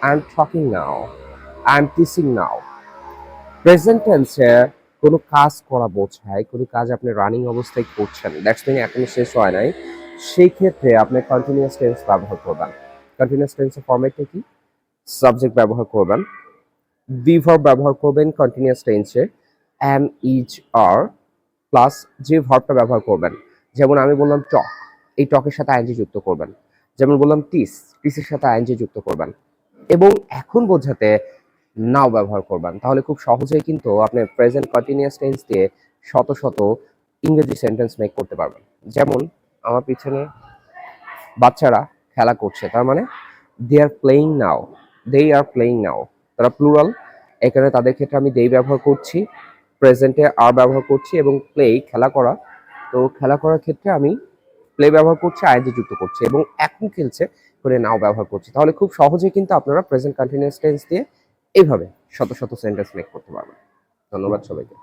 I am talking now, I am teaching now. Present টেন্সে কোনো কাজ করা বোঝায়, কোনো কাজ আপনি রানিং অবস্থায় করছেন, দ্যাটস মিন এখনো শেষ হয় নাই, সেই ক্ষেত্রে আপনি কন্টিনিউয়াস টেন্স ব্যবহার করবেন। কন্টিনিউয়াস টেন্সের ফরম্যাটটা কি? সাবজেক্ট ব্যবহার করবেন, বি ভার্ব ব্যবহার করবেন কন্টিনিউয়াস টেন্সে, এম ইজ আর প্লাস যে ভার্বটা ব্যবহার করবেন। যেমন আমি বললাম টক, এই টকের সাথে আইএনজি যুক্ত করবেন। যেমন বললাম টিস, টিসের সাথে আইএনজি যুক্ত করবেন। এবং এখন বোঝাতে নাও ব্যবহার করবেন। তাহলে খুব সহজেই কিন্তু আপনি প্রেজেন্ট কন্টিনিউয়াস টেন্স দিয়ে শত শত ইংরেজি সেন্টেন্স মেক করতে পারবেন। যেমন আমার পিছনে বাচ্চারা খেলা করছে, তার মানে দে are playing now, they are playing নাও, তারা প্লুরাল, এখানে তাদের ক্ষেত্রে আমি দে ব্যবহার করছি, প্রেজেন্টে আর ব্যবহার করছি, এবং প্লে খেলা করা, তো খেলা করার ক্ষেত্রে আমি প্লে ব্যবহার করছি, আইএনজি যুক্ত করছি, এবং এখন খেলছে করে নাও ব্যবহার করছি। তাহলে খুব সহজেই কিন্তু আপনারা প্রেজেন্ট কন্টিনিউয়াস টেন্স দিয়ে এইভাবে শত শত সেন্টেন্স মেক করতে পারবেন। ধন্যবাদ সবাইকে।